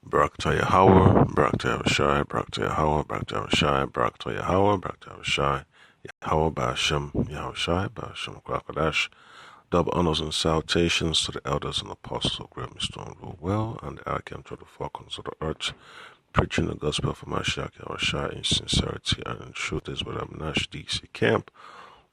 Barakta Yahweh, Barakta Yahushai, Barakta Yahweh, Barakta Yahushai, Barakta Yahweh, Barakta Yahushai, Yahweh Ba'ashem, Yahushai, Ba'ashem Kwakadash. Double honors and salutations to the elders and apostles of Great Stone rule well, and the archangel of the falcons of the earth, preaching the gospel of Mashiach Yahushai in sincerity and in truth is what I'm Nash DC Camp.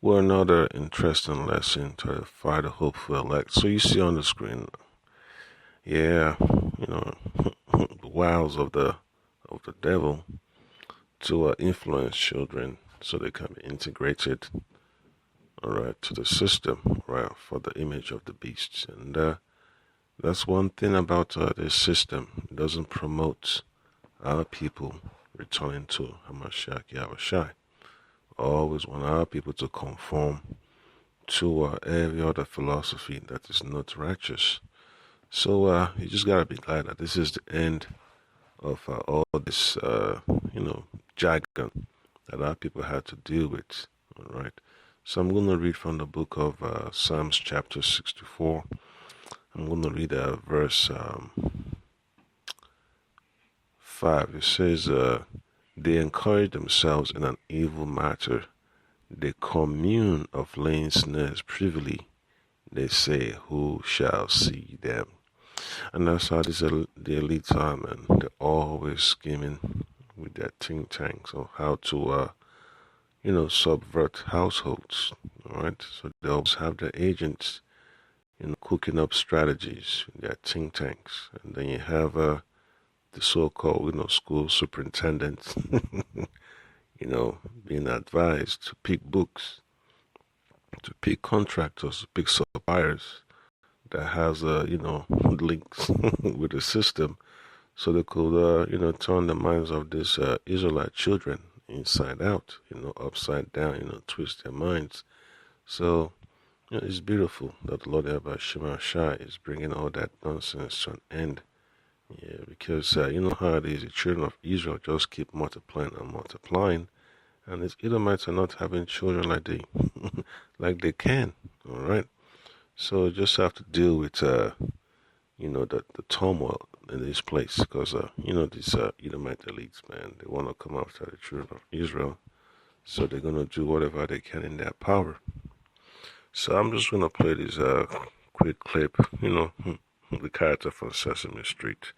We're another interesting lesson to edify the hopeful elect. So you see on the screen, yeah, the wiles of the devil to influence children so they can be integrated, all right, to the system, right, for the image of the beast. And that's one thing about this system. It doesn't promote our people returning to Hamashiach Yahushai. Always want our people to conform to every other philosophy that is not righteous. So you just gotta be glad that this is the end of all this, jargon that our people had to deal with. All right. So I'm going to read from the book of Psalms chapter 64. I'm going to read verse 5. It says, they encourage themselves in an evil matter. They commune of laying snares privily. They say, who shall see them? And that's how the elite are, man. They're always scheming with their think tanks on how to, subvert households. All right. So they always have their agents, cooking up strategies in their think tanks. And then you have the so-called, school superintendents, being advised to pick books, to pick contractors, to pick suppliers that has links with the system, so they could turn the minds of these Israelite children inside out, upside down, twist their minds. So it's beautiful that the Lord Abba Shema Shai is bringing all that nonsense to an end. Yeah, because you know how it is, the children of Israel just keep multiplying and multiplying, and these Edomites are not having children like they like they can. All right. So just have to deal with, the turmoil in this place because, these Edomite elites, man, they want to come after the children of Israel. So they're going to do whatever they can in their power. So I'm just going to play this quick clip, the character from Sesame Street.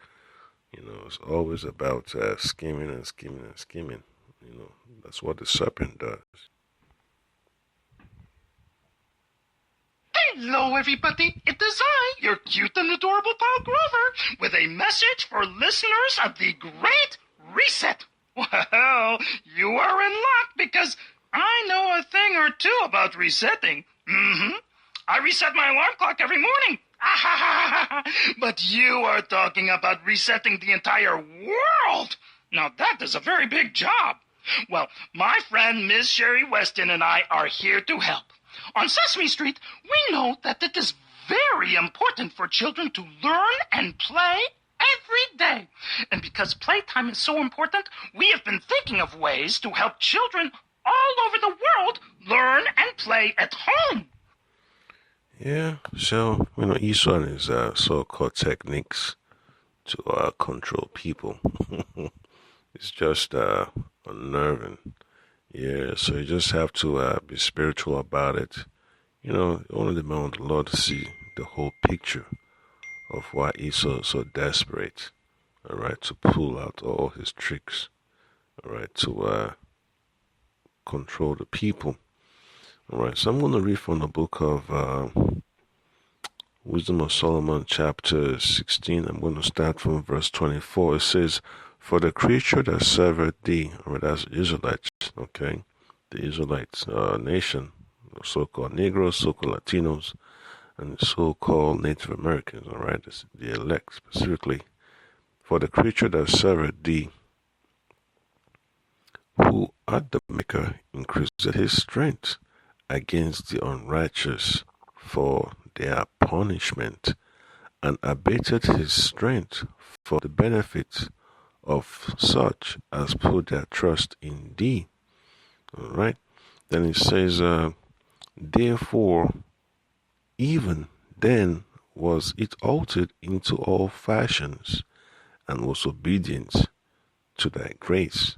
It's always about scheming and scheming and scheming. That's what the serpent does. Hello, everybody. It is I, your cute and adorable pal Grover, with a message for listeners of the Great Reset. Well, you are in luck because I know a thing or two about resetting. I reset my alarm clock every morning. But you are talking about resetting the entire world. Now, that is a very big job. Well, my friend Miss Sherry Weston and I are here to help. On Sesame Street, we know that it is very important for children to learn and play every day. And because playtime is so important, we have been thinking of ways to help children all over the world learn and play at home. Yeah, so, Esau and his so-called techniques to control people. It's just unnerving. Yeah, so you just have to be spiritual about it. Only depend on the Lord to see the whole picture of why Esau is so desperate, all right, to pull out all his tricks, all right, to control the people. All right, so I'm going to read from the book of Wisdom of Solomon, chapter 16. I'm going to start from verse 24. It says, for the creature that serveth thee, all right, that's Israelites, okay, the Israelites nation, so-called Negroes, so-called Latinos, and so-called Native Americans, all right, the elect specifically. For the creature that serveth thee, who at the Maker increased his strength against the unrighteous for their punishment, and abated his strength for the benefit of such as put their trust in thee. All right. Then it says, therefore, even then was it altered into all fashions, and was obedient to thy grace,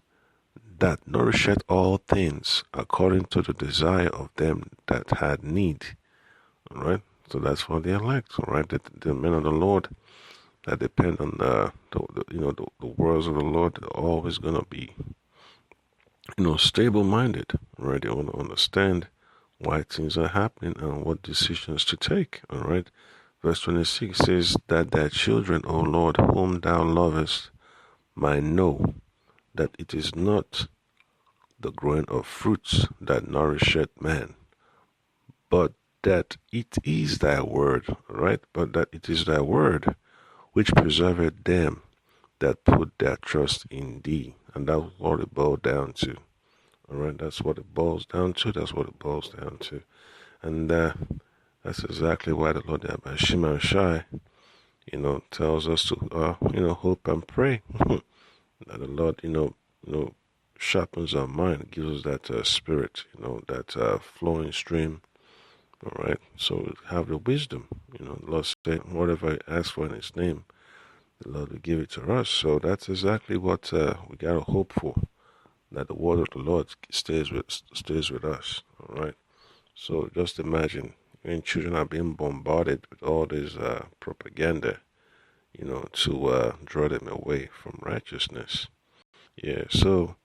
that nourisheth all things according to the desire of them that had need. All right, so that's for the elect. All right, the men of the Lord that depend on the words of the Lord, they're always gonna be stable-minded. Right, they want to understand why things are happening and what decisions to take. All right, verse 26 says that thy children, O Lord, whom thou lovest, might know that it is not the growing of fruits that nourisheth man, but that it is thy word, right? But that it is thy word which preserveth them that put their trust in thee. And that's what it boils down to. All right, that's what it boils down to. That's what it boils down to. And that's exactly why the Lord by Shema Shai, tells us to, hope and pray that the Lord, sharpens our mind, gives us that spirit, that flowing stream. All right, so have the wisdom. The Lord said, whatever I ask for in His name, the Lord will give it to us. So that's exactly what we gotta hope for. That the word of the Lord stays with us. All right. So just imagine when children are being bombarded with all this propaganda, to draw them away from righteousness. Yeah. So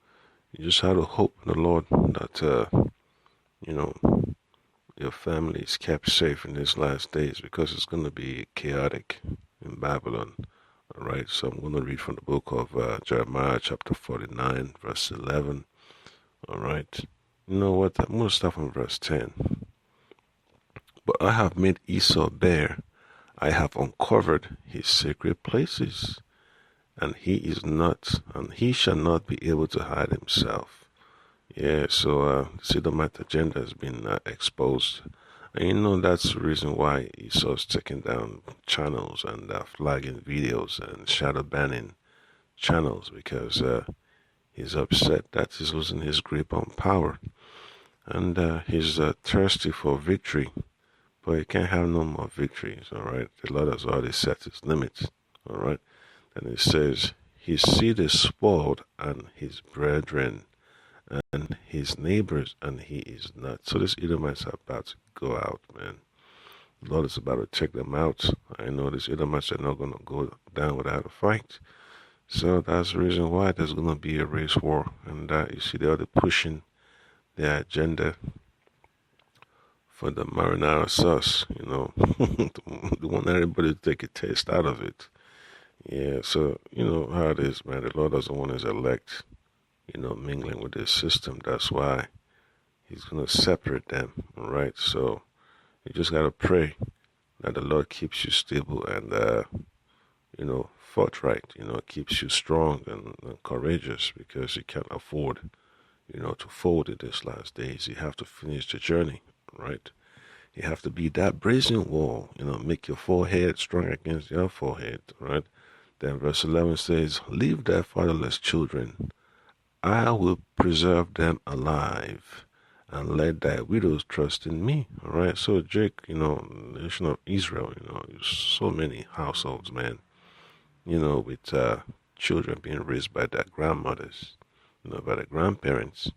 you just have to hope in the Lord that your family is kept safe in these last days, because it's going to be chaotic in Babylon. All right, so I'm going to read from the book of Jeremiah, chapter 49, verse 11. All right, you know what? I'm going to start from verse 10. But I have made Esau bare, I have uncovered his sacred places, and he shall not be able to hide himself. Yeah, so the Edomite agenda has been exposed. And that's the reason why Esau's taking down channels and flagging videos and shadow banning channels, because he's upset that he's losing his grip on power. And he's thirsty for victory, but he can't have no more victories, all right? The Lord has already set his limits, all right? And he says, his seed is spoiled, and his brethren and his neighbors, and he is not. So these Edomites are about to go out, man. The Lord is about to take them out. I know these Edomites are not going to go down without a fight. So that's the reason why there's going to be a race war. And you see, they're pushing their agenda for the marinara sauce, they want everybody to take a taste out of it. Yeah, so you know how it is, man. The Lord doesn't want his elect mingling with this system. That's why he's going to separate them, all right? So you just got to pray that the Lord keeps you stable and, forthright, keeps you strong and courageous, because you can't afford, to fold in these last days. You have to finish the journey, right? You have to be that brazen wall, make your forehead strong against your forehead, right? Then verse 11 says, leave thy fatherless children, I will preserve them alive, and let thy widows trust in me. All right. So Jake, the nation of Israel, so many households, man, with children being raised by their grandmothers, by their grandparents,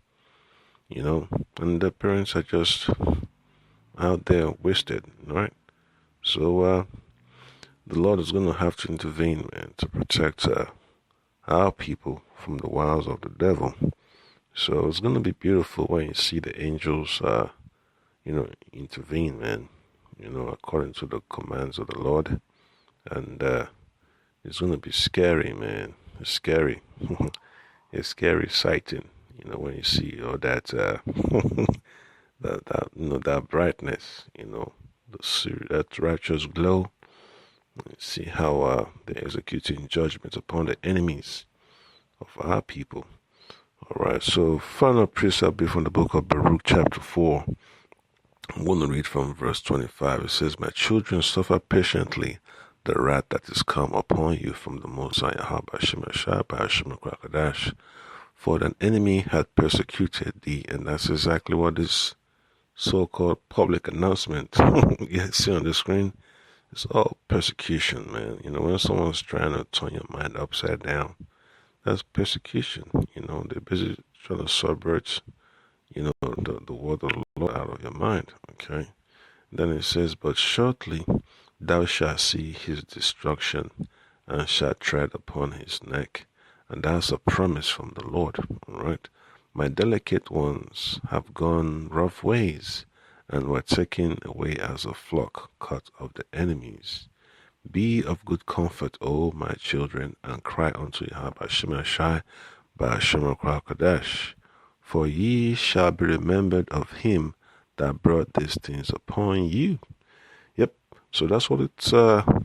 and the parents are just out there wasted, right? So the Lord is going to have to intervene, man, to protect our people from the wiles of the devil. So it's going to be beautiful when you see the angels, intervene, man, according to the commands of the Lord. And it's going to be scary, man. It's scary. It's scary sighting, when you see all that, that brightness, that righteous glow. You see how they're executing judgment upon the enemies of our people. All right, so final precept be from the book of Baruch, chapter 4. I'm going to read from verse 25. It says, my children, suffer patiently the wrath that is come upon you from the Most High Yahweh Shemashah, for an enemy hath persecuted thee. And that's exactly what this so-called public announcement you see on the screen. It's all persecution, man. When someone's trying to turn your mind upside down, that's persecution. They're busy trying to subvert, the word of the Lord out of your mind. Okay. Then it says, but shortly thou shalt see his destruction and shalt tread upon his neck. And that's a promise from the Lord. All right. My delicate ones have gone rough ways and were taken away as a flock cut of the enemies. Be of good comfort, O my children, and cry unto Yahweh Ba'ashem Shai Ba'ashem Kadesh. For ye shall be remembered of him that brought these things upon you. Yep. So that's what it's going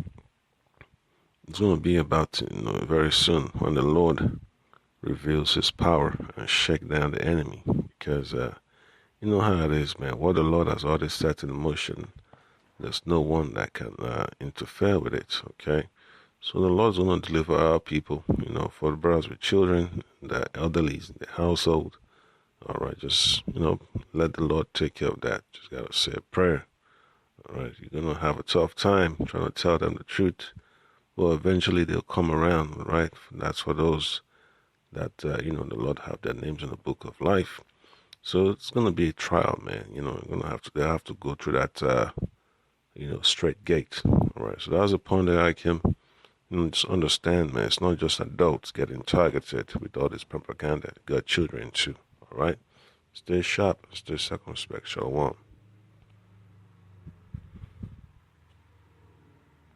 to be about, very soon when the Lord reveals his power and shake down the enemy. Because you know how it is, man. What the Lord has already set in motion, there's no one that can interfere with it, okay? So the Lord's going to deliver our people, for the brothers with children, the elderly in the household. All right, just, let the Lord take care of that. Just got to say a prayer. All right, you're going to have a tough time trying to tell them the truth. Well, eventually they'll come around, right? That's for those that, the Lord have their names in the book of life. So it's going to be a trial, man. They have to go through that, straight gate. All right, so that's the point that I came. Just understand, man, it's not just adults getting targeted with all this propaganda. You got children too, all right? Stay sharp, stay circumspect, Shalom.